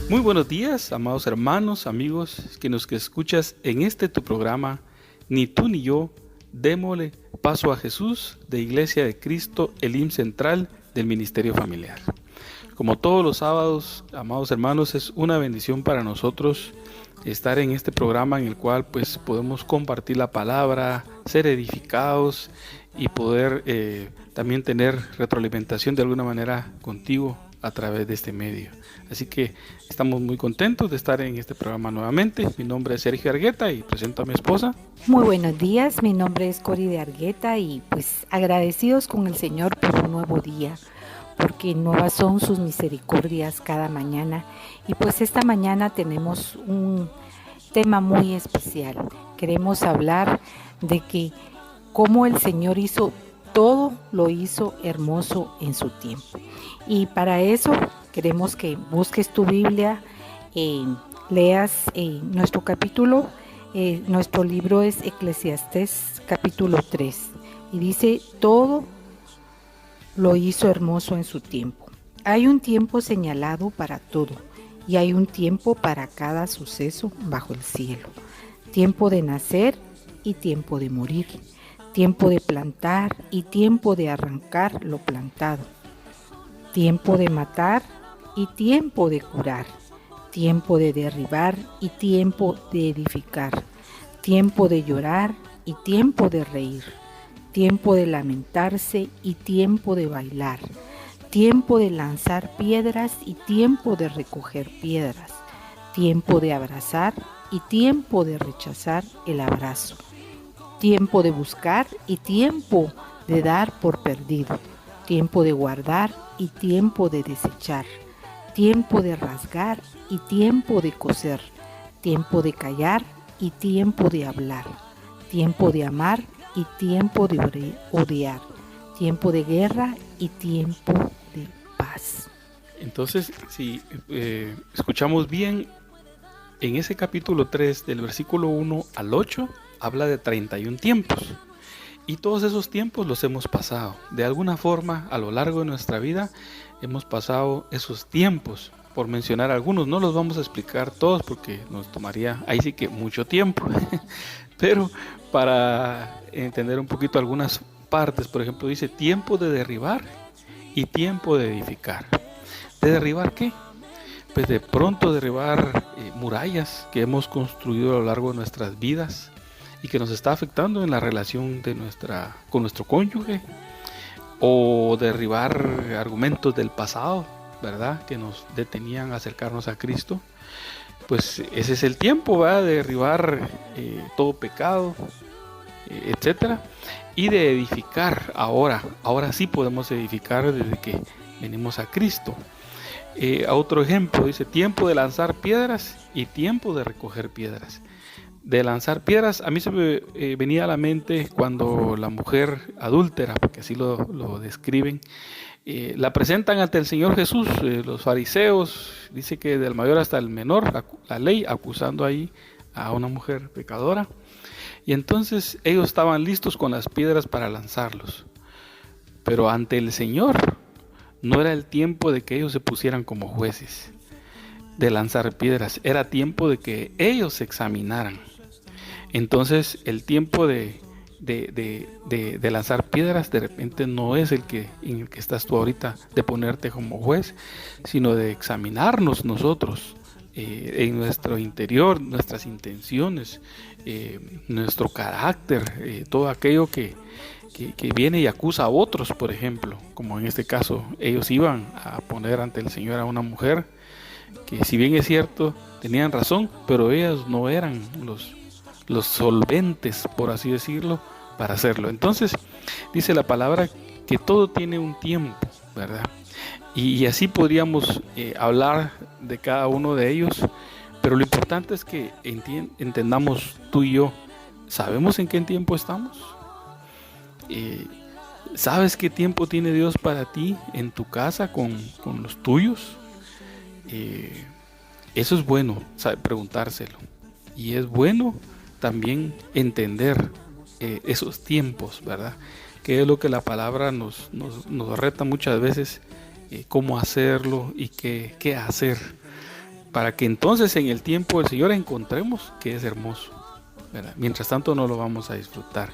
Muy buenos días, amados hermanos, amigos, que escuchas en este tu programa, Ni tú ni yo, démosle paso a Jesús, de Iglesia de Cristo, Elim Central del Ministerio Familiar. Como todos los sábados, amados hermanos, es una bendición para nosotros estar en este programa en el cual pues podemos compartir la palabra, ser edificados y poder también tener retroalimentación de alguna manera contigo a través de este medio. Así que estamos muy contentos de estar en este programa nuevamente. Mi nombre es Sergio Argueta y presento a mi esposa. Muy buenos días, mi nombre es Cori de Argueta y pues agradecidos con el Señor por un nuevo día, porque nuevas son sus misericordias cada mañana. Y pues esta mañana tenemos un tema muy especial. Queremos hablar de que cómo el Señor hizo todo, lo hizo hermoso en su tiempo. Y para eso queremos que busques tu Biblia, leas nuestro capítulo. Nuestro libro es Eclesiastés capítulo 3 y dice: todo lo hizo hermoso en su tiempo. Hay un tiempo señalado para todo y hay un tiempo para cada suceso bajo el cielo. Tiempo de nacer y tiempo de morir. Tiempo de plantar y tiempo de arrancar lo plantado. Tiempo de matar y tiempo de curar. Tiempo de derribar y tiempo de edificar. Tiempo de llorar y tiempo de reír. Tiempo de lamentarse y tiempo de bailar. Tiempo de lanzar piedras y tiempo de recoger piedras. Tiempo de abrazar y tiempo de rechazar el abrazo. Tiempo de buscar y tiempo de dar por perdido. Tiempo de guardar y tiempo de desechar. Tiempo de rasgar y tiempo de coser. Tiempo de callar y tiempo de hablar. Tiempo de amar y tiempo de odiar. Tiempo de guerra y tiempo de paz. Entonces, si escuchamos bien, en ese capítulo 3, del versículo 1 al 8, habla de 31 tiempos. Y todos esos tiempos los hemos pasado. De alguna forma, a lo largo de nuestra vida, hemos pasado esos tiempos. Por mencionar algunos, no los vamos a explicar todos porque nos tomaría ahí sí que mucho tiempo. Pero para entender un poquito algunas partes, por ejemplo, dice tiempo de derribar y tiempo de edificar. ¿De derribar qué? Pues de pronto derribar murallas que hemos construido a lo largo de nuestras vidas y que nos está afectando en la relación de con nuestro cónyuge, o derribar argumentos del pasado, ¿verdad?, que nos detenían a acercarnos a Cristo. Pues ese es el tiempo, ¿verdad?, de derribar todo pecado, etcétera, y de edificar. Ahora sí podemos edificar desde que venimos a Cristo. Otro ejemplo dice tiempo de lanzar piedras y tiempo de recoger piedras. De lanzar piedras, a mí se me venía a la mente cuando la mujer adúltera, porque así lo describen, la presentan ante el Señor Jesús. Los fariseos, dice que del mayor hasta el menor, la ley, acusando ahí a una mujer pecadora. Y entonces ellos estaban listos con las piedras para lanzarlos. Pero ante el Señor no era el tiempo de que ellos se pusieran como jueces de lanzar piedras, era tiempo de que ellos se examinaran. Entonces el tiempo de lanzar piedras de repente no es en el que estás tú ahorita, de ponerte como juez, sino de examinarnos nosotros en nuestro interior, nuestras intenciones, nuestro carácter, todo aquello que viene y acusa a otros, por ejemplo, como en este caso ellos iban a poner ante el Señor a una mujer que, si bien es cierto, tenían razón, pero ellas no eran los solventes, por así decirlo, para hacerlo. Entonces dice la palabra que todo tiene un tiempo, ¿verdad? Y así podríamos hablar de cada uno de ellos, pero lo importante es que entendamos tú y yo, ¿sabemos en qué tiempo estamos? ¿Sabes qué tiempo tiene Dios para ti en tu casa con los tuyos? Eso es bueno, preguntárselo, y es bueno también entender esos tiempos, ¿verdad? Que es lo que la palabra nos reta muchas veces, cómo hacerlo y qué hacer para que entonces en el tiempo del Señor encontremos que es hermoso, ¿verdad? Mientras tanto no lo vamos a disfrutar.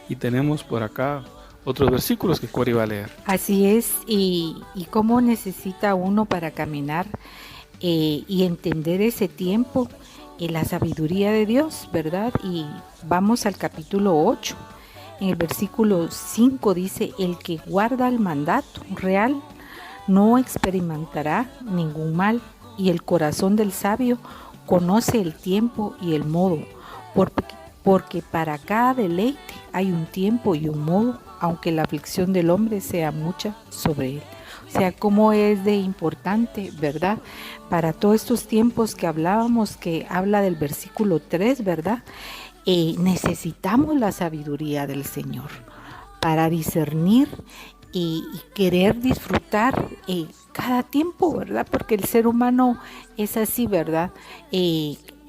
Y tenemos por acá otros versículos que Cori va a leer. Así es, y cómo necesita uno para caminar y entender ese tiempo y la sabiduría de Dios, ¿verdad? Y vamos al capítulo 8. En el versículo 5 dice: el que guarda el mandato real no experimentará ningún mal, y el corazón del sabio conoce el tiempo y el modo, porque para cada deleite hay un tiempo y un modo, aunque la aflicción del hombre sea mucha sobre él. O sea, cómo es de importante, ¿verdad? Para todos estos tiempos que hablábamos, que habla del versículo 3, ¿verdad? Necesitamos la sabiduría del Señor para discernir y querer disfrutar cada tiempo, ¿verdad? Porque el ser humano es así, ¿verdad?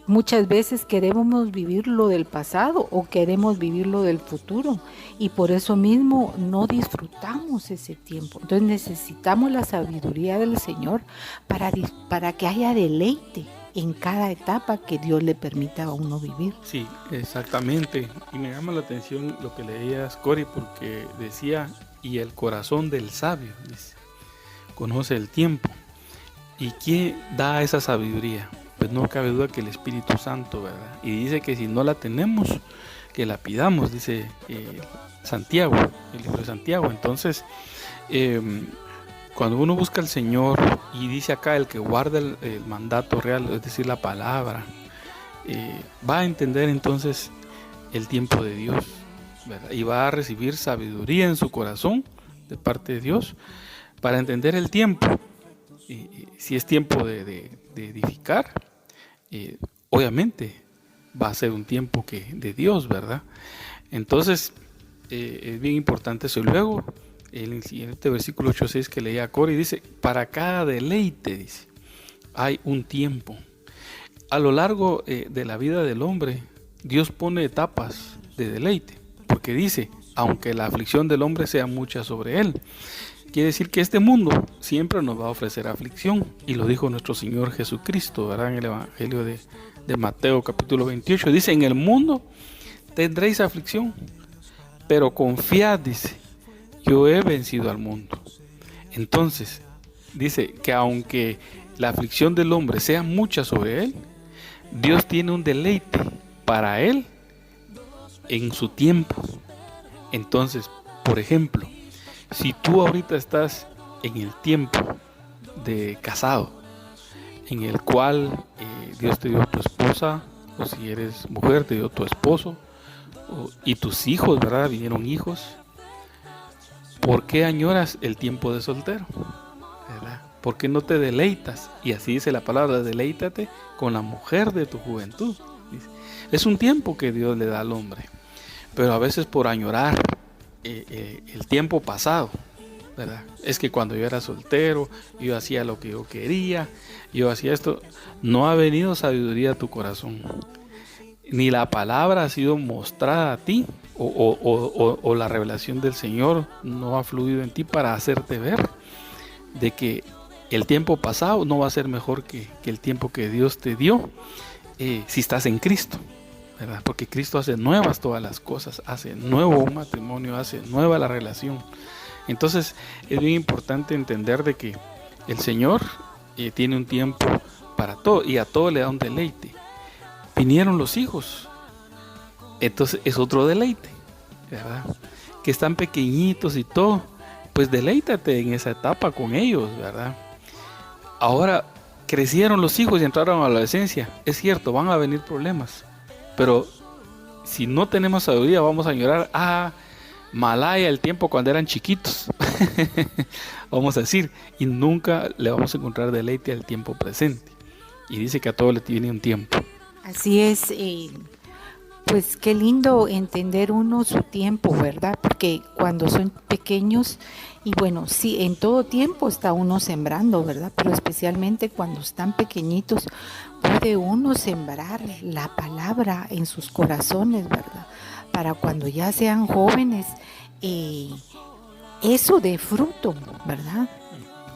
Muchas veces queremos vivir lo del pasado o queremos vivir lo del futuro, y por eso mismo no disfrutamos ese tiempo. Entonces necesitamos la sabiduría del Señor para que haya deleite en cada etapa que Dios le permita a uno vivir. Sí, exactamente. Y me llama la atención lo que leías, Cori, porque decía: y el corazón del sabio, dice, conoce el tiempo. ¿Y quién da esa sabiduría? Pues no cabe duda que el Espíritu Santo, ¿verdad? Y dice que si no la tenemos, que la pidamos, dice Santiago, el libro de Santiago. Entonces, cuando uno busca al Señor, y dice acá: el que guarda el mandato real, es decir, la palabra, va a entender entonces el tiempo de Dios, ¿verdad? Y va a recibir sabiduría en su corazón de parte de Dios para entender el tiempo. Si es tiempo de edificar, obviamente va a ser un tiempo de Dios, ¿verdad? Entonces es bien importante eso. Y luego en este versículo 8:6 que leía Cori, dice: para cada deleite, dice, hay un tiempo. A lo largo de la vida del hombre, Dios pone etapas de deleite, porque dice: aunque la aflicción del hombre sea mucha sobre él. Quiere decir que este mundo siempre nos va a ofrecer aflicción, y lo dijo nuestro Señor Jesucristo, ¿verdad? En el Evangelio de Mateo capítulo 28, dice: en el mundo tendréis aflicción, pero confiad, dice, yo he vencido al mundo. Entonces, dice que aunque la aflicción del hombre sea mucha sobre él, Dios tiene un deleite para él en su tiempo. Entonces, por ejemplo, si tú ahorita estás en el tiempo de casado, en el cual Dios te dio tu esposa, o si eres mujer te dio tu esposo, y tus hijos, ¿verdad? Vinieron hijos, ¿por qué añoras el tiempo de soltero? ¿Verdad? ¿Por qué no te deleitas? Y así dice la palabra: deleítate con la mujer de tu juventud. Es un tiempo que Dios le da al hombre, pero a veces por añorar el tiempo pasado, ¿verdad? Es que cuando yo era soltero, yo hacía lo que yo quería, yo hacía esto. No ha venido sabiduría a tu corazón, ni la palabra ha sido mostrada a ti, o la revelación del Señor no ha fluido en ti para hacerte ver de que el tiempo pasado no va a ser mejor que el tiempo que Dios te dio, si estás en Cristo, ¿verdad? Porque Cristo hace nuevas todas las cosas, hace nuevo un matrimonio, hace nueva la relación. Entonces es bien importante entender de que el Señor tiene un tiempo para todo, y a todo le da un deleite. Vinieron los hijos, entonces es otro deleite, ¿verdad? Que están pequeñitos y todo, pues deleítate en esa etapa con ellos, ¿verdad? Ahora crecieron los hijos y entraron a la adolescencia. Es cierto, van a venir problemas, pero si no tenemos sabiduría vamos a llorar: Malaya, el tiempo cuando eran chiquitos. Vamos a decir, y nunca le vamos a encontrar deleite al tiempo presente. Y dice que a todo le tiene un tiempo. Así es, pues qué lindo entender uno su tiempo, ¿verdad? Porque cuando son pequeños, y bueno, sí, en todo tiempo está uno sembrando, ¿verdad? Pero especialmente cuando están pequeñitos, puede uno sembrar la palabra en sus corazones, ¿verdad? Para cuando ya sean jóvenes, eso de fruto, ¿verdad?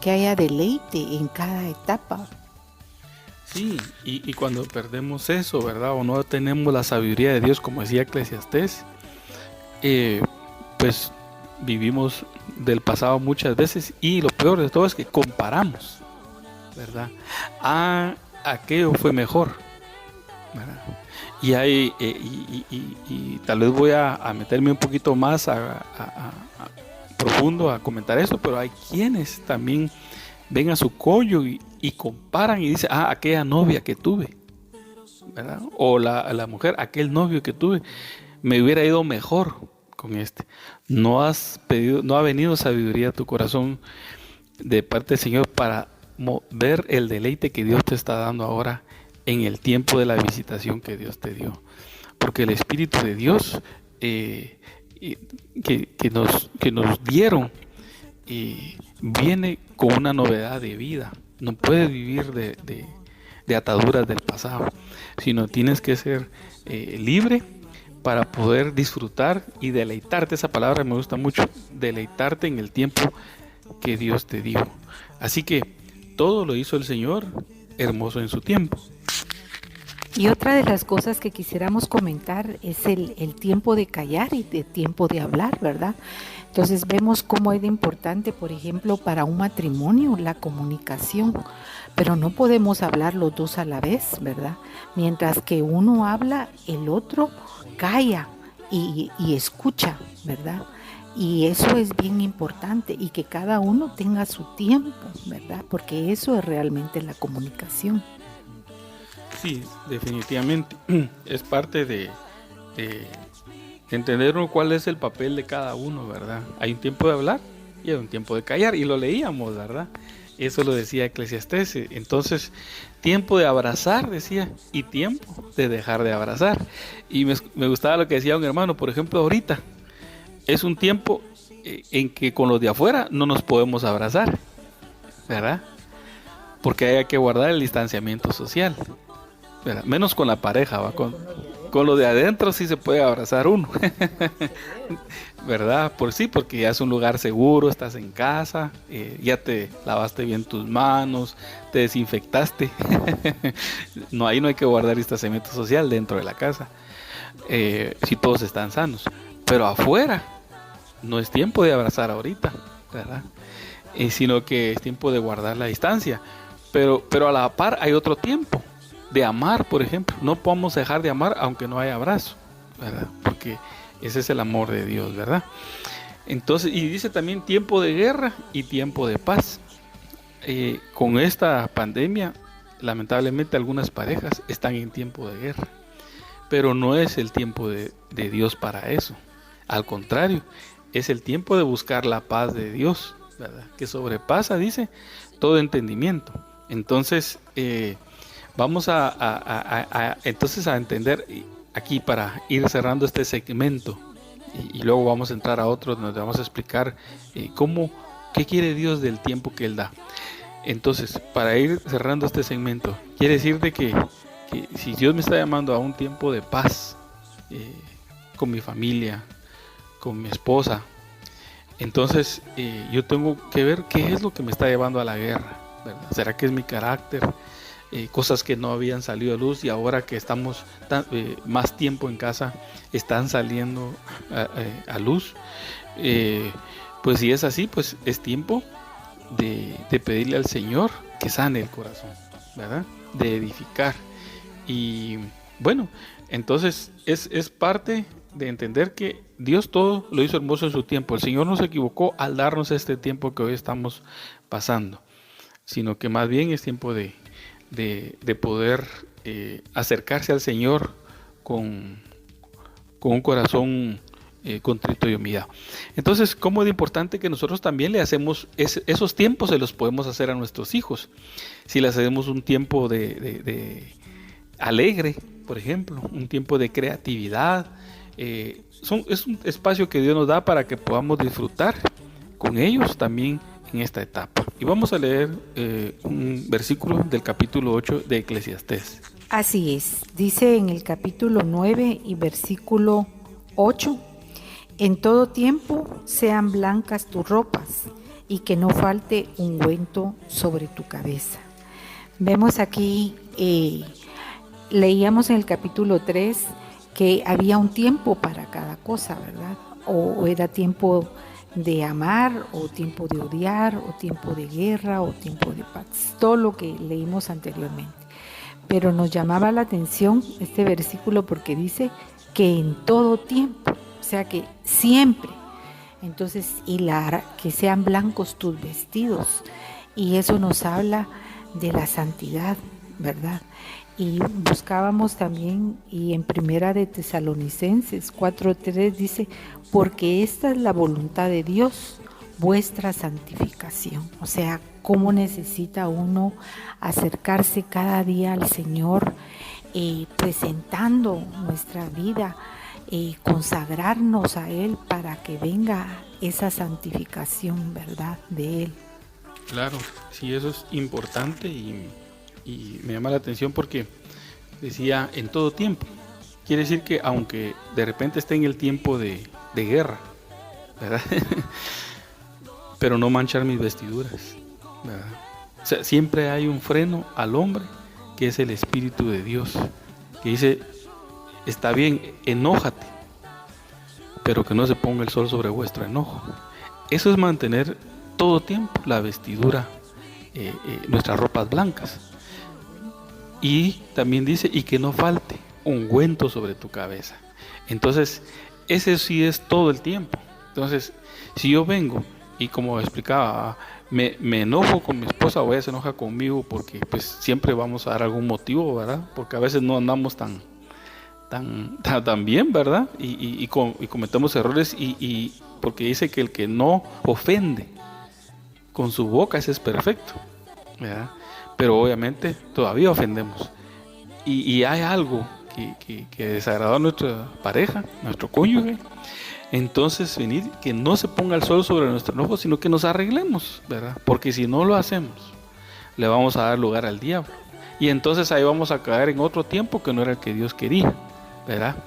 Que haya deleite en cada etapa. Sí, y cuando perdemos eso, ¿verdad? O no tenemos la sabiduría de Dios, como decía Eclesiastés, pues vivimos del pasado muchas veces y lo peor de todo es que comparamos, ¿verdad? Aquello fue mejor, ¿verdad? Y hay, y tal vez voy a meterme un poquito más profundo a comentar esto, pero hay quienes también ven a su cónyuge y comparan y dicen, aquella novia que tuve, ¿verdad? O la mujer, aquel novio que tuve, me hubiera ido mejor con este. No ha venido sabiduría a tu corazón de parte del Señor para ver el deleite que Dios te está dando ahora en el tiempo de la visitación que Dios te dio. Porque el Espíritu de Dios que nos dieron viene con una novedad de vida. No puedes vivir de ataduras del pasado, sino tienes que ser libre para poder disfrutar y deleitarte. Esa palabra me gusta mucho, deleitarte en el tiempo que Dios te dio. Así que todo lo hizo el Señor hermoso en su tiempo. Y otra de las cosas que quisiéramos comentar es el tiempo de callar y el tiempo de hablar, ¿verdad? Entonces vemos cómo es de importante, por ejemplo, para un matrimonio la comunicación, pero no podemos hablar los dos a la vez, ¿verdad? Mientras que uno habla, el otro calla y escucha, ¿verdad? Y eso es bien importante y que cada uno tenga su tiempo, ¿verdad? Porque eso es realmente la comunicación. Sí, definitivamente es parte de entender cuál es el papel de cada uno, ¿verdad? Hay un tiempo de hablar y hay un tiempo de callar, y lo leíamos, ¿verdad? Eso lo decía Eclesiastés. Entonces, tiempo de abrazar, decía, y tiempo de dejar de abrazar. Y me gustaba lo que decía un hermano, por ejemplo, ahorita es un tiempo en que con los de afuera no nos podemos abrazar, ¿verdad? Porque hay que guardar el distanciamiento social, ¿verdad? Menos con la pareja, ¿va? Con lo de adentro sí se puede abrazar uno, ¿verdad? Porque ya es un lugar seguro, estás en casa, ya te lavaste bien tus manos, te desinfectaste. No, ahí no hay que guardar distanciamiento social dentro de la casa, si todos están sanos. Pero afuera no es tiempo de abrazar ahorita, ¿verdad? Sino que es tiempo de guardar la distancia. Pero a la par hay otro tiempo de amar, por ejemplo. No podemos dejar de amar aunque no haya abrazo, ¿verdad? Porque ese es el amor de Dios, ¿verdad? Entonces, y dice también tiempo de guerra y tiempo de paz. Con esta pandemia, lamentablemente algunas parejas están en tiempo de guerra, pero no es el tiempo de Dios para eso. Al contrario, es el tiempo de buscar la paz de Dios, ¿verdad? Que sobrepasa, dice, todo entendimiento. Entonces, vamos entonces a entender aquí, para ir cerrando este segmento, y luego vamos a entrar a otros donde vamos a explicar qué quiere Dios del tiempo que Él da. Entonces, para ir cerrando este segmento, quiere decir de que si Dios me está llamando a un tiempo de paz con mi familia, con mi esposa, entonces yo tengo que ver qué es lo que me está llevando a la guerra, ¿verdad? ¿Será que es mi carácter? Cosas que no habían salido a luz y ahora que estamos más tiempo en casa están saliendo a luz. Pues si es así, pues es tiempo de pedirle al Señor que sane el corazón, ¿verdad? De edificar. Y bueno, entonces es parte de entender que Dios todo lo hizo hermoso en su tiempo. El Señor no se equivocó al darnos este tiempo que hoy estamos pasando, sino que más bien es tiempo de poder acercarse al Señor con un corazón contrito y humillado. Entonces, ¿cómo es importante que nosotros también le hacemos esos tiempos? Se los podemos hacer a nuestros hijos. Si le hacemos un tiempo de alegre, por ejemplo, un tiempo de creatividad, es un espacio que Dios nos da para que podamos disfrutar con ellos también en esta etapa. Y vamos a leer un versículo del capítulo 8 de Eclesiastés. Así es, dice en el capítulo 9 y versículo 8: en todo tiempo sean blancas tus ropas y que no falte ungüento sobre tu cabeza. Vemos aquí leíamos en el capítulo 3 que había un tiempo para cada cosa, ¿verdad? O era tiempo de amar, o tiempo de odiar, o tiempo de guerra, o tiempo de paz, todo lo que leímos anteriormente. Pero nos llamaba la atención este versículo porque dice que en todo tiempo, o sea que siempre. Entonces, que sean blancos tus vestidos, y eso nos habla de la santidad, ¿verdad? Y buscábamos también, y en Primera de Tesalonicenses 4:3 dice, porque esta es la voluntad de Dios, vuestra santificación. O sea, cómo necesita uno acercarse cada día al Señor, presentando nuestra vida, consagrarnos a Él para que venga esa santificación, ¿verdad?, de Él. Claro, sí, eso es importante y me llama la atención porque decía en todo tiempo. Quiere decir que aunque de repente esté en el tiempo de guerra, ¿verdad? Pero no manchar mis vestiduras, ¿verdad? O sea, siempre hay un freno al hombre que es el Espíritu de Dios, que dice, está bien, enójate, pero que no se ponga el sol sobre vuestro enojo. Eso es mantener todo tiempo la vestidura, nuestras ropas blancas. Y también dice, y que no falte ungüento sobre tu cabeza. Entonces, ese sí es todo el tiempo. Entonces, si yo vengo y como explicaba, me enojo con mi esposa o ella se enoja conmigo porque pues siempre vamos a dar algún motivo, ¿verdad? Porque a veces no andamos tan bien, ¿verdad? Y cometemos errores y porque dice que el que no ofende con su boca ese es perfecto, ¿verdad? Pero obviamente todavía ofendemos y hay algo que desagradó a nuestra pareja, nuestro cónyuge. Entonces venir, que no se ponga el sol sobre nuestro enojo, sino que nos arreglemos, ¿verdad? Porque si no lo hacemos, le vamos a dar lugar al diablo y entonces ahí vamos a caer en otro tiempo que no era el que Dios quería, ¿verdad?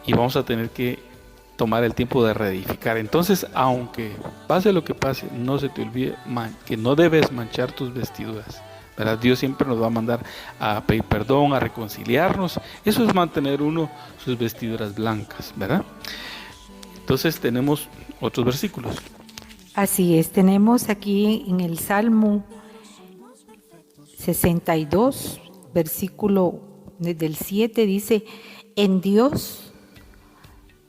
Y vamos a tener que tomar el tiempo de reedificar. Entonces, aunque pase lo que pase, no se te olvide que no debes manchar tus vestiduras, ¿verdad? Dios siempre nos va a mandar a pedir perdón, a reconciliarnos. Eso es mantener uno sus vestiduras blancas, ¿verdad? Entonces tenemos otros versículos. Así es, tenemos aquí en el Salmo 62, versículo del 7, dice, en Dios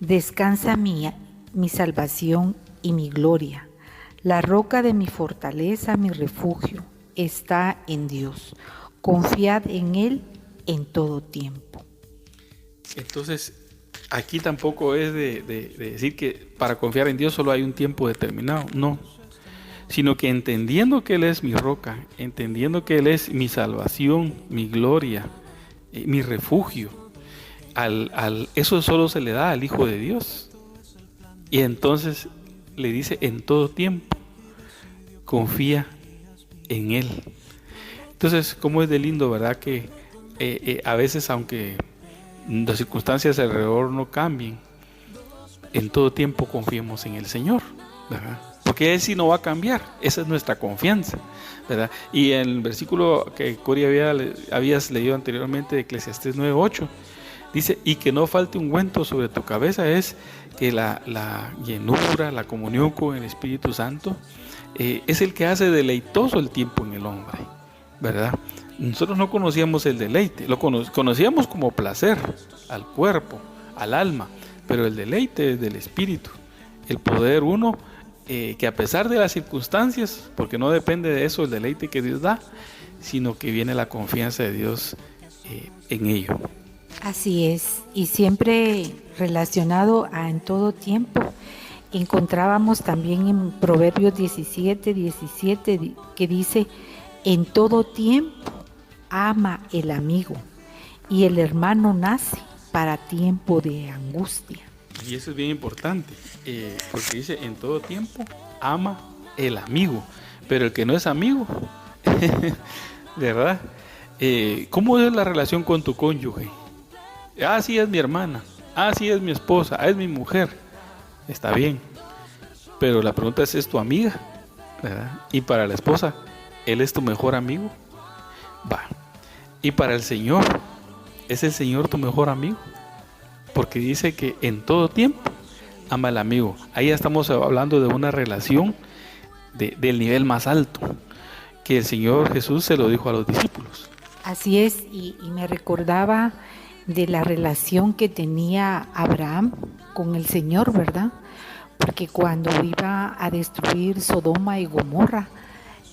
descansa mi salvación y mi gloria, la roca de mi fortaleza, mi refugio, está en Dios. Confiad en Él en todo tiempo. Entonces, aquí tampoco es de decir que para confiar en Dios solo hay un tiempo determinado, no. Sino que entendiendo que Él es mi roca, entendiendo que Él es mi salvación, mi gloria, mi refugio, eso solo se le da al Hijo de Dios. Y entonces le dice en todo tiempo, confía en Él. Entonces, cómo es de lindo, ¿verdad? Que a veces, aunque las circunstancias alrededor no cambien, en todo tiempo confiemos en el Señor, ¿verdad? Porque Él sí no va a cambiar, esa es nuestra confianza, ¿verdad? Y en el versículo que Cori habías leído anteriormente de Eclesiastés 9:8, dice, y que no falte ungüento sobre tu cabeza, es que la llenura, la comunión con el Espíritu Santo, es el que hace deleitoso el tiempo en el hombre, ¿verdad? Nosotros no conocíamos el deleite, lo conocíamos como placer al cuerpo, al alma, pero el deleite es del Espíritu, el poder uno, que a pesar de las circunstancias, porque no depende de eso el deleite que Dios da, sino que viene la confianza de Dios en ello. Así es, y siempre relacionado a en todo tiempo, encontrábamos también en Proverbios 17 que dice, en todo tiempo ama el amigo y el hermano nace para tiempo de angustia. Y eso es bien importante, porque dice en todo tiempo ama el amigo, pero el que no es amigo, ¿verdad? ¿Cómo es la relación con tu cónyuge? Ah, sí, es mi hermana, ah, sí, es mi esposa, ah, es mi mujer, está bien, pero la pregunta es tu amiga, ¿verdad? Y para la esposa, ¿él es tu mejor amigo? Va. Y para el Señor, ¿es el Señor tu mejor amigo? Porque dice que en todo tiempo ama al amigo. Ahí ya estamos hablando de una relación del nivel más alto, que el Señor Jesús se lo dijo a los discípulos. Así es, y me recordaba de la relación que tenía Abraham con el Señor, ¿verdad? Porque cuando iba a destruir Sodoma y Gomorra,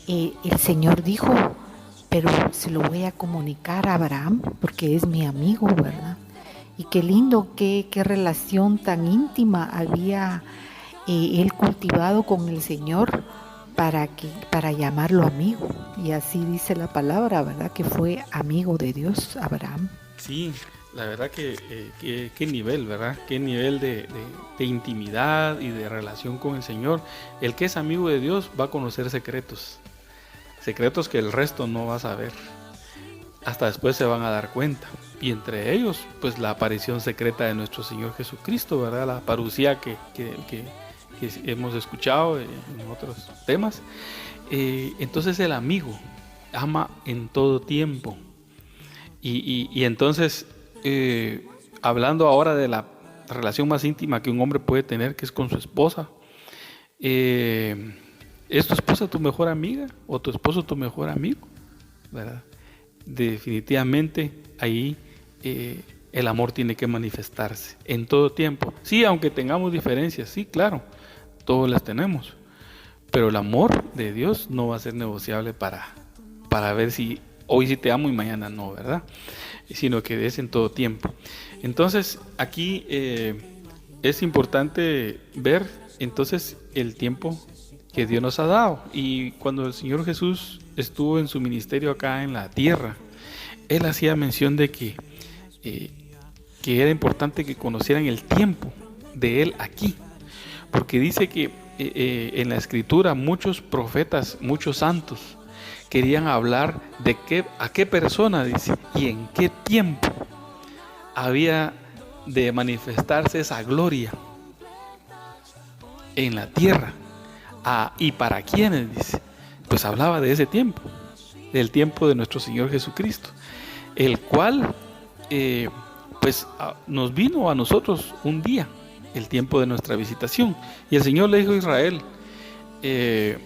el Señor dijo, pero se lo voy a comunicar a Abraham porque es mi amigo, ¿verdad? Y qué lindo, qué relación tan íntima había él cultivado con el Señor para llamarlo amigo. Y así dice la palabra, ¿verdad? Que fue amigo de Dios, Abraham. Sí, la verdad que qué nivel, ¿verdad? Qué nivel de intimidad y de relación con el Señor. El que es amigo de Dios va a conocer secretos que el resto no va a saber. Hasta después se van a dar cuenta. Y entre ellos, pues la aparición secreta de nuestro Señor Jesucristo, ¿verdad? La parucía que hemos escuchado en otros temas. Entonces el amigo ama en todo tiempo. Y entonces, hablando ahora de la relación más íntima que un hombre puede tener, que es con su esposa, ¿es tu esposa tu mejor amiga o tu esposo tu mejor amigo? ¿Verdad? Definitivamente ahí el amor tiene que manifestarse en todo tiempo. Sí, aunque tengamos diferencias, sí, claro, todos las tenemos, pero el amor de Dios no va a ser negociable para ver si hoy sí te amo y mañana no, ¿verdad? Sino que es en todo tiempo. Entonces aquí es importante ver entonces el tiempo que Dios nos ha dado. Y cuando el Señor Jesús estuvo en su ministerio acá en la tierra, Él hacía mención de que era importante que conocieran el tiempo de Él aquí. Porque dice que en la Escritura muchos profetas, muchos santos, querían hablar de a qué persona, dice, y en qué tiempo había de manifestarse esa gloria en la tierra. ¿Y para quiénes? Dice. Pues hablaba de ese tiempo, del tiempo de nuestro Señor Jesucristo, el cual nos vino a nosotros un día, el tiempo de nuestra visitación. Y el Señor le dijo a Israel que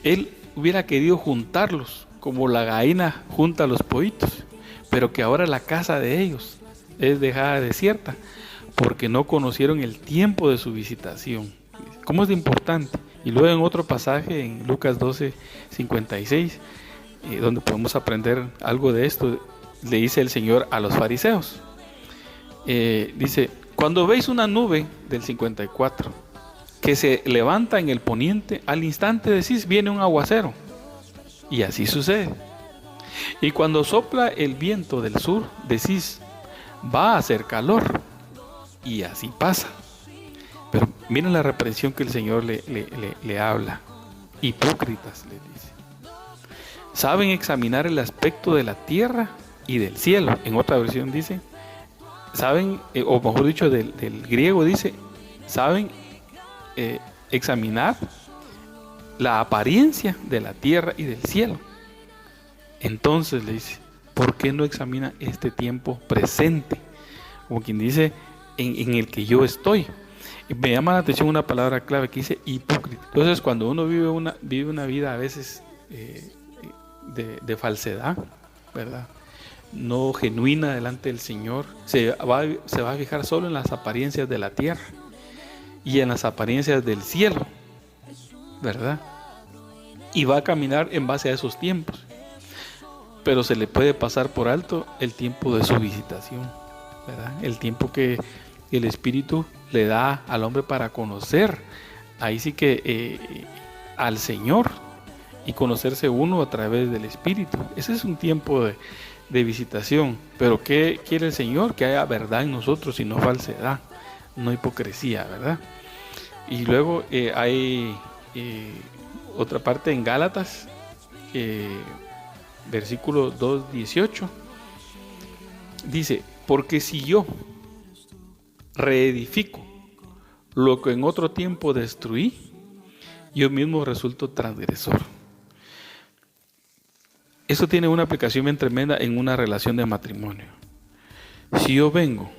Él hubiera querido juntarlos como la gallina junta a los pollitos, pero que ahora la casa de ellos es dejada desierta porque no conocieron el tiempo de su visitación. ¿Cómo es de importante? Y luego en otro pasaje, en Lucas 12:56, donde podemos aprender algo de esto, le dice el Señor a los fariseos. Dice, cuando veis una nube, del 54, que se levanta en el poniente, al instante decís, viene un aguacero. Y así sucede. Y cuando sopla el viento del sur, decís, va a hacer calor. Y así pasa. Pero miren la reprensión que el Señor le habla. Hipócritas, le dice. Saben examinar el aspecto de la tierra y del cielo. En otra versión dice, saben, o mejor dicho, del griego dice, saben examinar la apariencia de la tierra y del cielo. Entonces le dice, ¿por qué no examina este tiempo presente? Como quien dice, en el que yo estoy. Me llama la atención una palabra clave que dice hipócrita. Entonces cuando uno vive una vida a veces de falsedad, ¿verdad? No genuina delante del Señor, se va a fijar solo en las apariencias de la tierra y en las apariencias del cielo, ¿verdad? Y va a caminar en base a esos tiempos, pero se le puede pasar por alto el tiempo de su visitación, ¿verdad? El tiempo que el Espíritu le da al hombre para conocer, ahí sí que al Señor, y conocerse uno a través del Espíritu. Ese es un tiempo de visitación. Pero ¿qué quiere el Señor? Que haya verdad en nosotros y no falsedad, no hipocresía, ¿verdad? Y luego hay otra parte en Gálatas, versículo 2:18, dice, porque si yo reedifico lo que en otro tiempo destruí, yo mismo resulto transgresor. Eso tiene una aplicación bien tremenda en una relación de matrimonio. Si yo vengo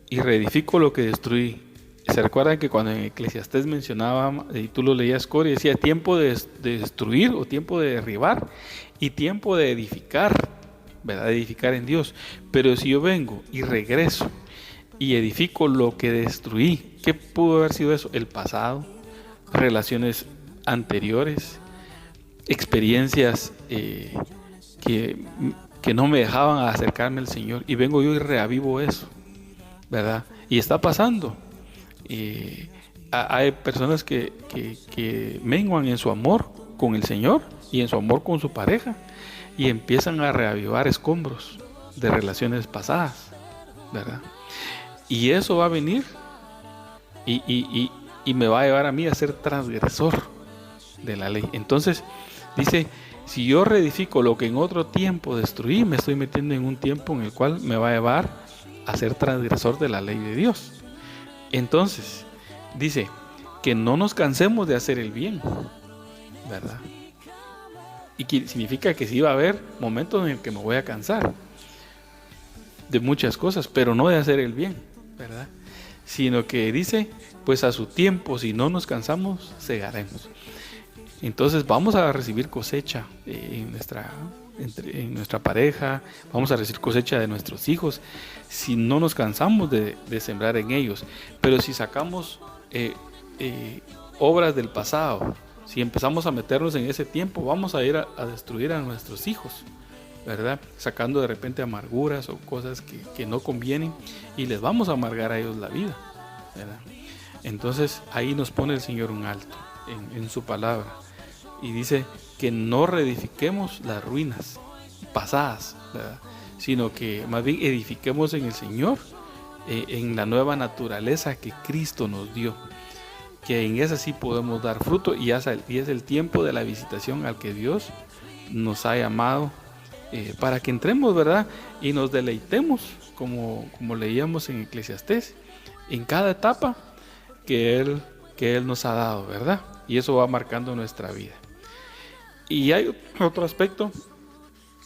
y reedifico lo que destruí, ¿se recuerdan que cuando en Eclesiastés mencionaba, y tú lo leías, Cory, decía tiempo de destruir o tiempo de derribar y tiempo de edificar, ¿verdad? Edificar en Dios. Pero si yo vengo y regreso y edifico lo que destruí, ¿qué pudo haber sido eso? El pasado, relaciones anteriores, experiencias que no me dejaban acercarme al Señor, y vengo yo y reavivo eso, ¿verdad? Y está pasando. Hay personas que menguan en su amor con el Señor y en su amor con su pareja, y empiezan a reavivar escombros de relaciones pasadas, ¿verdad? Y eso va a venir y me va a llevar a mí a ser transgresor de la ley. Entonces dice, si yo reedifico lo que en otro tiempo destruí, me estoy metiendo en un tiempo en el cual me va a llevar a ser transgresor de la ley de Dios. Entonces dice que no nos cansemos de hacer el bien, ¿verdad? Y que significa que sí va a haber momentos en el que me voy a cansar de muchas cosas, pero no de hacer el bien, ¿verdad? Sino que dice, pues a su tiempo, si no nos cansamos, segaremos. Entonces vamos a recibir cosecha en nuestra pareja, vamos a recibir cosecha de nuestros hijos, si no nos cansamos de sembrar en ellos. Pero si sacamos obras del pasado, si empezamos a meternos en ese tiempo, vamos a ir a destruir a nuestros hijos, ¿verdad? Sacando de repente amarguras o cosas que no convienen, y les vamos a amargar a ellos la vida, ¿verdad? Entonces ahí nos pone el Señor un alto en su palabra, y dice que no reedifiquemos las ruinas pasadas, ¿verdad? Sino que más bien edifiquemos en el Señor, en la nueva naturaleza que Cristo nos dio, que en esa sí podemos dar fruto, y es el tiempo de la visitación al que Dios nos ha llamado, para que entremos, ¿verdad? Y nos deleitemos, como leíamos en Eclesiastés, en cada etapa que Él nos ha dado, ¿verdad? Y eso va marcando nuestra vida. Y hay otro aspecto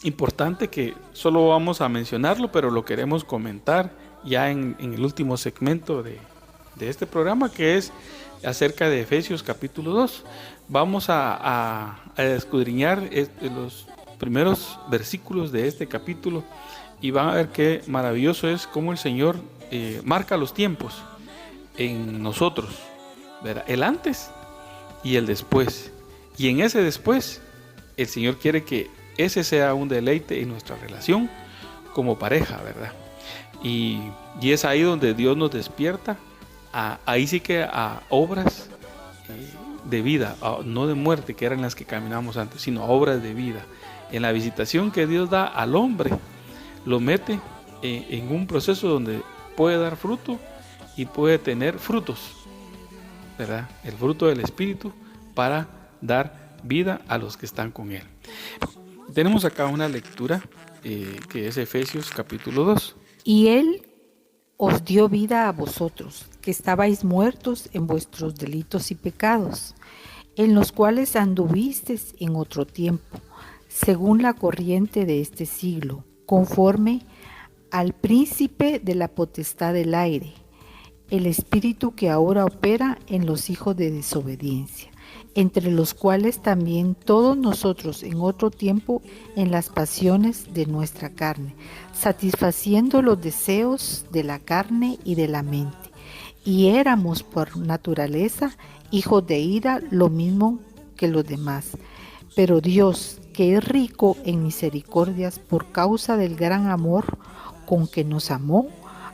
importante que solo vamos a mencionarlo, pero lo queremos comentar ya en el último segmento de este programa, que es acerca de Efesios capítulo 2. Vamos a escudriñar los primeros versículos de este capítulo, y van a ver qué maravilloso es cómo el Señor marca los tiempos en nosotros, ¿verdad? El antes y el después. Y en ese después, el Señor quiere que ese sea un deleite en nuestra relación como pareja, ¿verdad? Y es ahí donde Dios nos despierta, ahí sí que a obras de vida, no de muerte, que eran las que caminamos antes, sino a obras de vida. En la visitación que Dios da al hombre, lo mete en un proceso donde puede dar fruto y puede tener frutos, ¿verdad? El fruto del Espíritu, para dar vida a los que están con Él. Tenemos acá una lectura que es Efesios capítulo 2. Y Él os dio vida a vosotros, que estabais muertos en vuestros delitos y pecados, en los cuales anduvisteis en otro tiempo, según la corriente de este siglo, conforme al príncipe de la potestad del aire, el espíritu que ahora opera en los hijos de desobediencia, entre los cuales también todos nosotros en otro tiempo en las pasiones de nuestra carne, satisfaciendo los deseos de la carne y de la mente, y éramos por naturaleza hijos de ira, lo mismo que los demás. Pero Dios, que es rico en misericordias por causa del gran amor con que nos amó,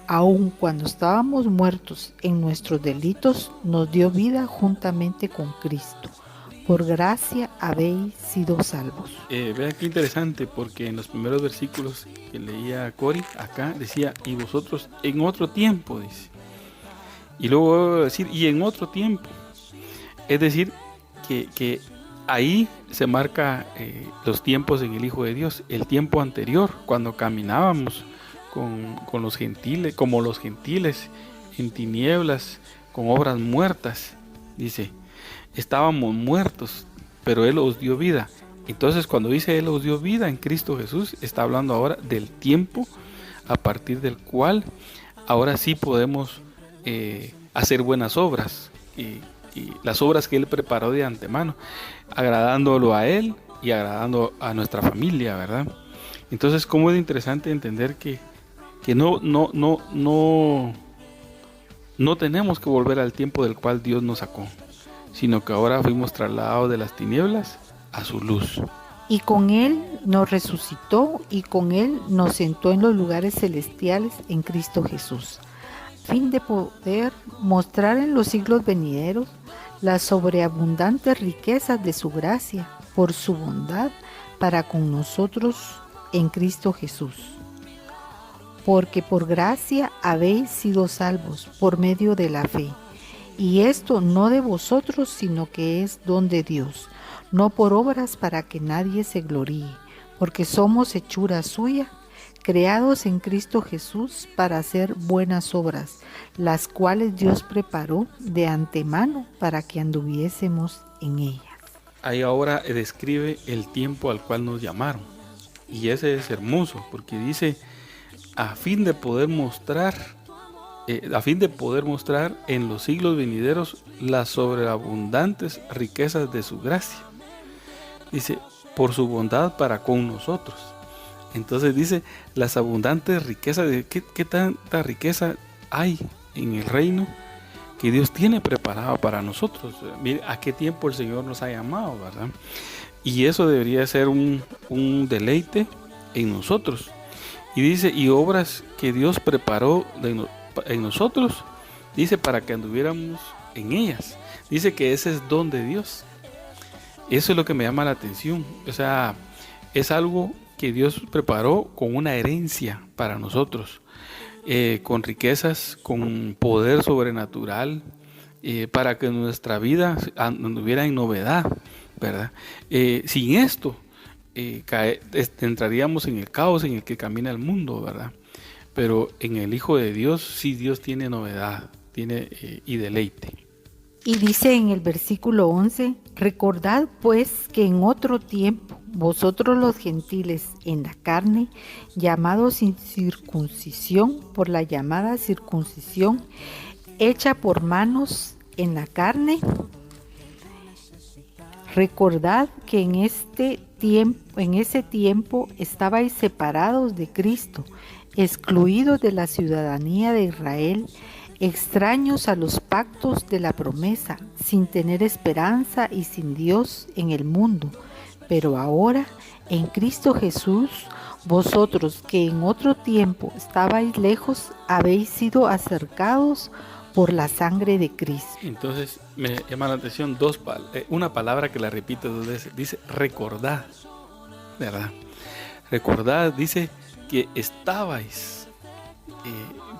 aun cuando estábamos muertos en nuestros delitos, nos dio vida juntamente con Cristo. Por gracia habéis sido salvos. Vean qué interesante, porque en los primeros versículos que leía Cory, acá decía, y vosotros en otro tiempo, dice. Y luego voy a decir, y en otro tiempo. Es decir, que ahí se marca los tiempos en el Hijo de Dios. El tiempo anterior, cuando caminábamos con los gentiles, como los gentiles, en tinieblas, con obras muertas, dice, estábamos muertos, pero Él os dio vida. Entonces, cuando dice Él os dio vida en Cristo Jesús, está hablando ahora del tiempo a partir del cual ahora sí podemos hacer buenas obras y las obras que Él preparó de antemano, agradándolo a Él y agradando a nuestra familia, ¿verdad? Entonces, cómo es interesante entender que no tenemos que volver al tiempo del cual Dios nos sacó, sino que ahora fuimos trasladados de las tinieblas a su luz. Y con Él nos resucitó y con Él nos sentó en los lugares celestiales en Cristo Jesús, a fin de poder mostrar en los siglos venideros las sobreabundantes riquezas de su gracia por su bondad para con nosotros en Cristo Jesús. Porque por gracia habéis sido salvos por medio de la fe, y esto no de vosotros, sino que es don de Dios, no por obras para que nadie se gloríe, porque somos hechura suya, creados en Cristo Jesús para hacer buenas obras, las cuales Dios preparó de antemano para que anduviésemos en ellas. Ahí ahora describe el tiempo al cual nos llamaron, y ese es hermoso, porque dice, a fin de poder mostrar en los siglos venideros las sobreabundantes riquezas de su gracia. Dice, por su bondad para con nosotros. Entonces dice, las abundantes riquezas, ¿qué tanta riqueza hay en el reino que Dios tiene preparado para nosotros? Mire, a qué tiempo el Señor nos ha llamado, ¿verdad? Y eso debería ser un deleite en nosotros. Y dice, y obras que Dios preparó en nosotros, dice, para que anduviéramos en ellas. Dice que ese es don de Dios. Eso es lo que me llama la atención. O sea, es algo que Dios preparó con una herencia para nosotros, con riquezas, con poder sobrenatural, para que nuestra vida anduviera en novedad, ¿verdad? Sin esto, entraríamos en el caos en el que camina el mundo, ¿verdad? Pero en el Hijo de Dios, sí, Dios tiene novedad, tiene y deleite. Y dice en el versículo 11, recordad pues que en otro tiempo vosotros los gentiles en la carne, llamados sin circuncisión por la llamada circuncisión hecha por manos en la carne, recordad que en ese tiempo estabais separados de Cristo, excluidos de la ciudadanía de Israel, extraños a los pactos de la promesa, sin tener esperanza y sin Dios en el mundo. Pero ahora, en Cristo Jesús, vosotros que en otro tiempo estabais lejos, habéis sido acercados por la sangre de Cristo. Entonces me llama la atención una palabra que la repite dos veces. Dice recordad, ¿verdad? Recordad, dice que estabais,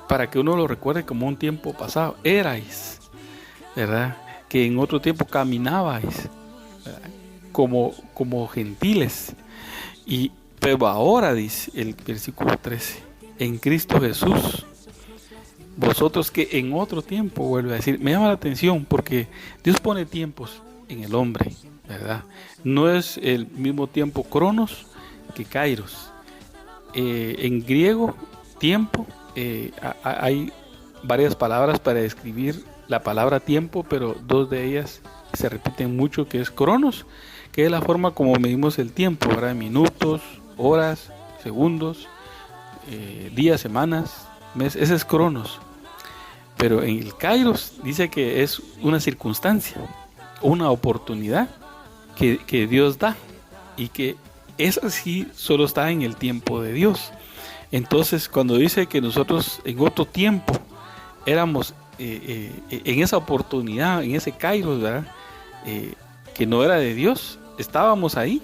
para que uno lo recuerde como un tiempo pasado, erais, ¿verdad? Que en otro tiempo caminabais, ¿verdad? Como gentiles. Pero ahora dice el versículo 13, en Cristo Jesús, vosotros que en otro tiempo, vuelve a decir, me llama la atención porque Dios pone tiempos en el hombre, ¿verdad? No es el mismo tiempo cronos que kairos. En griego, tiempo, hay varias palabras para describir la palabra tiempo, pero dos de ellas se repiten mucho, que es cronos, que es la forma como medimos el tiempo, ¿verdad? Minutos, horas, segundos, días, semanas, meses, ese es cronos. Pero en el kairos dice que es una circunstancia, una oportunidad que Dios da, y que esa sí solo está en el tiempo de Dios. Entonces, cuando dice que nosotros en otro tiempo éramos en esa oportunidad, en ese kairos, ¿verdad? Que no era de Dios, estábamos ahí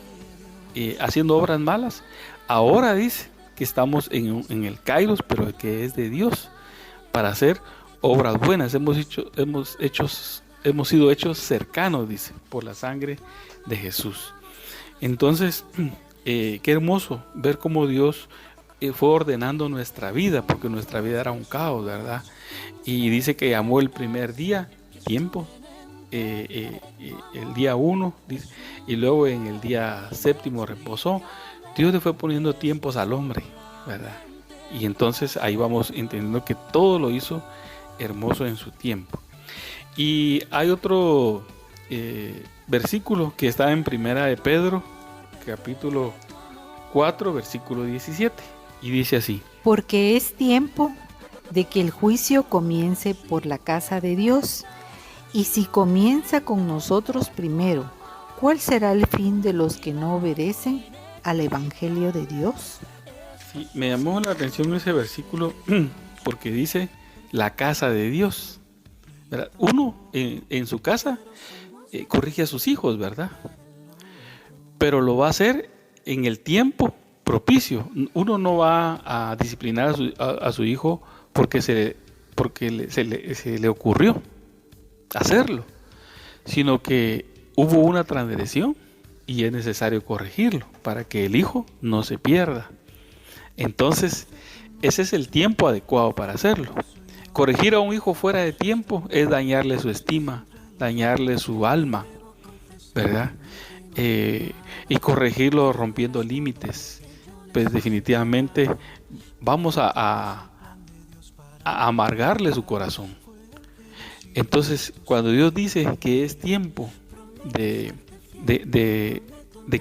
haciendo obras malas. Ahora dice que estamos en el kairos, pero que es de Dios, para hacer obras buenas. Hemos sido hechos cercanos, dice, por la sangre de Jesús. Entonces, qué hermoso ver cómo Dios fue ordenando nuestra vida, porque nuestra vida era un caos, ¿verdad? Y dice que llamó el primer día tiempo, el día 1, y luego en el día 7 reposó. Dios le fue poniendo tiempos al hombre, ¿verdad? Y entonces ahí vamos entendiendo que todo lo hizo hermoso en su tiempo. Y hay otro versículo que está en Primera de Pedro, capítulo 4, versículo 17, y dice así: Porque es tiempo de que el juicio comience por la casa de Dios, y si comienza con nosotros primero, ¿cuál será el fin de los que no obedecen al Evangelio de Dios? Sí, me llamó la atención ese versículo porque dice la casa de Dios, ¿verdad? Uno en su casa corrige a sus hijos, ¿verdad? Pero lo va a hacer en el tiempo propicio. Uno no va a disciplinar a su hijo porque se le ocurrió hacerlo, sino que hubo una transgresión y es necesario corregirlo para que el hijo no se pierda. Entonces, ese es el tiempo adecuado para hacerlo. Corregir a un hijo fuera de tiempo es dañarle su estima, dañarle su alma, ¿verdad? Y corregirlo rompiendo límites, pues definitivamente vamos a amargarle su corazón. Entonces, cuando Dios dice que es tiempo de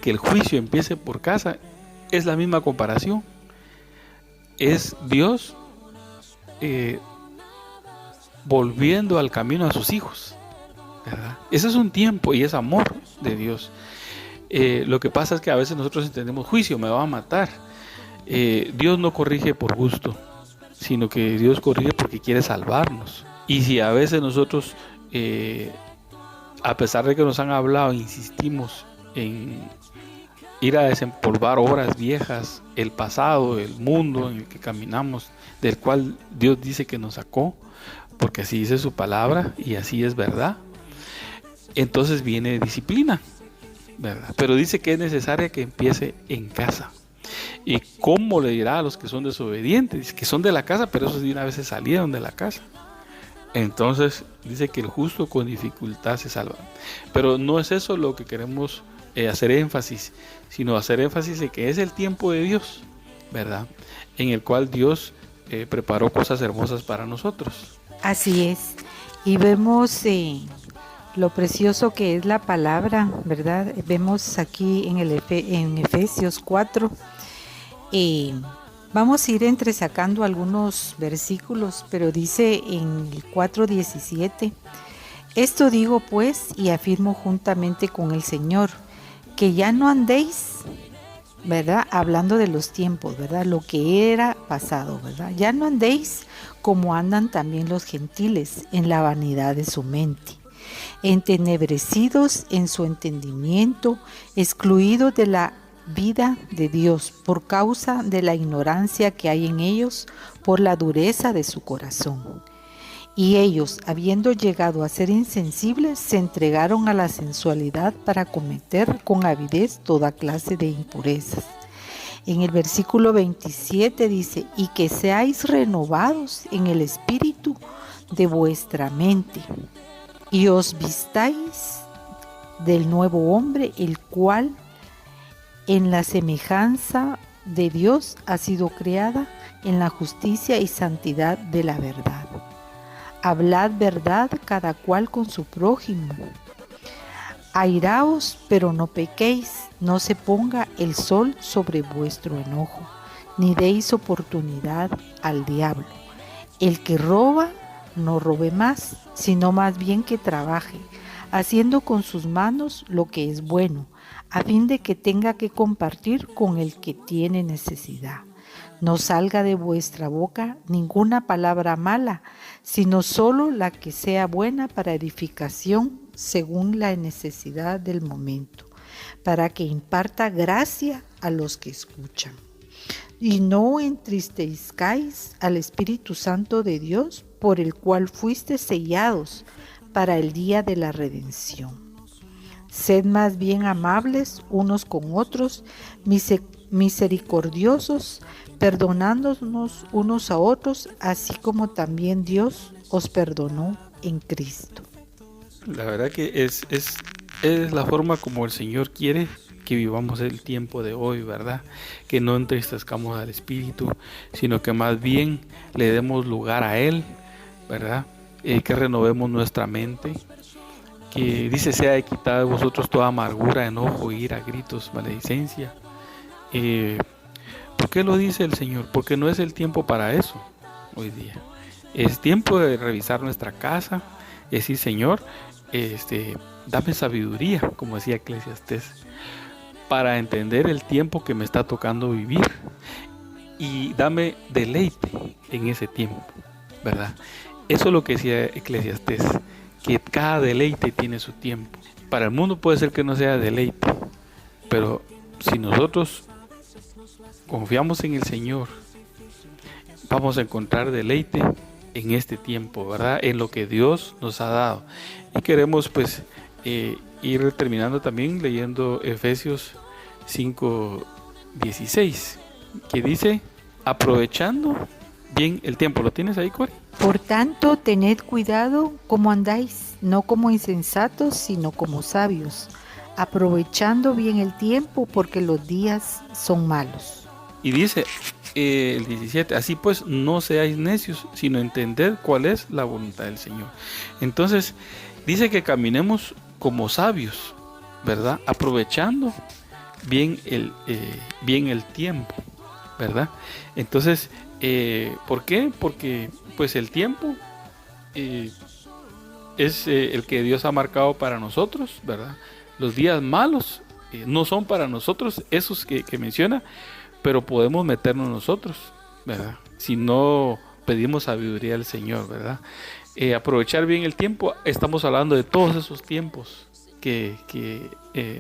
que el juicio empiece por casa, es la misma comparación. Es Dios volviendo al camino a sus hijos, ¿verdad? Ese es un tiempo y es amor de Dios. Lo que pasa es que a veces nosotros entendemos juicio, me va a matar. Dios no corrige por gusto, sino que Dios corrige porque quiere salvarnos. Y si a veces nosotros, a pesar de que nos han hablado, insistimos en ir a desempolvar obras viejas, el pasado, el mundo en el que caminamos, del cual Dios dice que nos sacó, porque así dice su palabra y así es verdad, entonces viene disciplina, ¿verdad? Pero dice que es necesaria que empiece en casa. ¿Y cómo le dirá a los que son desobedientes? Que son de la casa, pero esos de una vez se salieron de la casa. Entonces dice que el justo con dificultad se salva. Pero no es eso lo que queremos hacer énfasis, sino hacer énfasis en que es el tiempo de Dios, ¿verdad? En el cual Dios preparó cosas hermosas para nosotros. Así es. Y vemos lo precioso que es la palabra, ¿verdad? Vemos aquí en Efesios 4. Vamos a ir entresacando algunos versículos, pero dice en el 4:17: Esto digo pues y afirmo juntamente con el Señor, que ya no andéis, ¿verdad? Hablando de los tiempos, ¿verdad? Lo que era pasado, ¿verdad? Ya no andéis como andan también los gentiles en la vanidad de su mente, entenebrecidos en su entendimiento, excluidos de la vida de Dios por causa de la ignorancia que hay en ellos por la dureza de su corazón. Y ellos, habiendo llegado a ser insensibles, se entregaron a la sensualidad para cometer con avidez toda clase de impurezas. En el versículo 27 dice: y que seáis renovados en el espíritu de vuestra mente, y os vistáis del nuevo hombre, el cual en la semejanza de Dios ha sido creada en la justicia y santidad de la verdad. Hablad verdad cada cual con su prójimo. Airaos, pero no pequéis, no se ponga el sol sobre vuestro enojo, ni deis oportunidad al diablo. El que roba, no robe más, sino más bien que trabaje, haciendo con sus manos lo que es bueno, a fin de que tenga que compartir con el que tiene necesidad. No salga de vuestra boca ninguna palabra mala, sino solo la que sea buena para edificación según la necesidad del momento, para que imparta gracia a los que escuchan. Y no entristezcáis al Espíritu Santo de Dios, por el cual fuisteis sellados para el día de la redención. Sed más bien amables unos con otros, misericordiosos, perdonándonos unos a otros, así como también Dios os perdonó en Cristo. La verdad que es la forma como el Señor quiere que vivamos el tiempo de hoy, ¿verdad? Que no entristezcamos al Espíritu, sino que más bien le demos lugar a Él, ¿verdad? Que renovemos nuestra mente, que dice sea quitada de vosotros toda amargura, enojo, ira, gritos, maledicencia. ¿Por qué lo dice el Señor? Porque no es el tiempo para eso hoy día. Es tiempo de revisar nuestra casa, decir, Señor, dame sabiduría, como decía Eclesiastés, para entender el tiempo que me está tocando vivir, y dame deleite en ese tiempo, ¿verdad? Eso es lo que decía Eclesiastés, que cada deleite tiene su tiempo. Para el mundo puede ser que no sea deleite, pero si nosotros confiamos en el Señor, vamos a encontrar deleite en este tiempo, ¿verdad? En lo que Dios nos ha dado. Y queremos pues ir terminando también leyendo Efesios 5:16, que dice, aprovechando bien el tiempo. ¿Lo tienes ahí, Cori? Por tanto, tened cuidado cómo andáis, no como insensatos, sino como sabios, aprovechando bien el tiempo, porque los días son malos. Y dice el 17, así pues no seáis necios, sino entended cuál es la voluntad del Señor. Entonces dice que caminemos como sabios, ¿verdad? Aprovechando bien el tiempo, ¿verdad? Entonces, ¿por qué? Porque pues el tiempo es el que Dios ha marcado para nosotros, ¿verdad? Los días malos no son para nosotros, esos que menciona, pero podemos meternos nosotros, ¿verdad? Si no pedimos sabiduría al Señor, ¿verdad? Aprovechar bien el tiempo, estamos hablando de todos esos tiempos que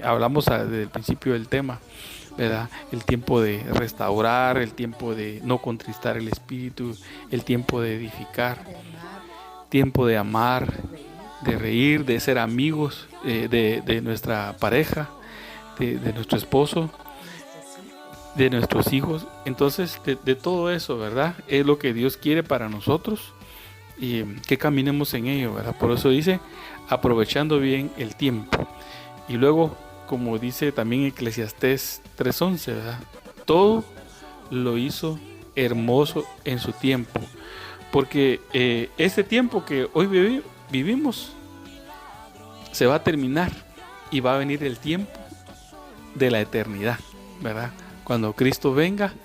hablamos desde el principio del tema, ¿verdad? El tiempo de restaurar, el tiempo de no contristar el espíritu, el tiempo de edificar, tiempo de amar, de reír, de ser amigos de nuestra pareja, de nuestro esposo, de nuestros hijos. Entonces de todo eso, ¿verdad? Es lo que Dios quiere para nosotros y que caminemos en ello, ¿verdad? Por eso dice, aprovechando bien el tiempo. Y luego, como dice también Eclesiastés 3:11, ¿verdad? Todo lo hizo hermoso en su tiempo, porque este tiempo que hoy vivimos se va a terminar y va a venir el tiempo de la eternidad, ¿verdad? Cuando Cristo venga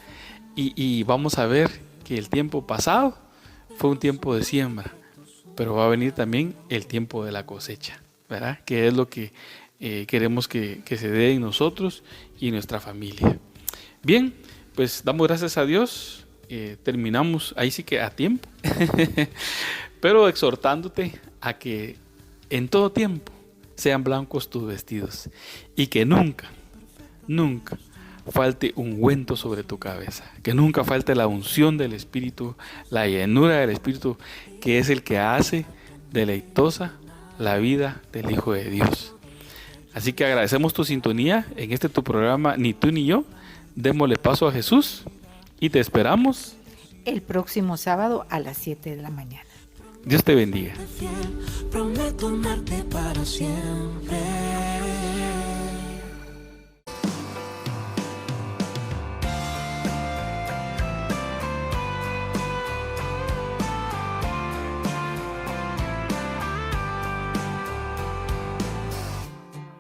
y vamos a ver que el tiempo pasado fue un tiempo de siembra, pero va a venir también el tiempo de la cosecha, ¿verdad? Que es lo que queremos que se dé en nosotros y en nuestra familia. Bien, pues damos gracias a Dios, terminamos ahí sí que a tiempo, pero exhortándote a que en todo tiempo sean blancos tus vestidos y que nunca falte ungüento sobre tu cabeza, que nunca falte la unción del Espíritu, la llenura del Espíritu, que es el que hace deleitosa la vida del Hijo de Dios. Así que agradecemos tu sintonía en este tu programa Ni tú ni yo. Démosle paso a Jesús y te esperamos el próximo sábado a las 7 de la mañana. Dios te bendiga. Prometo amarte para siempre.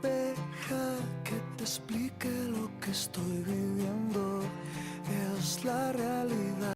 Deja que te explique lo que estoy viviendo. Es la realidad.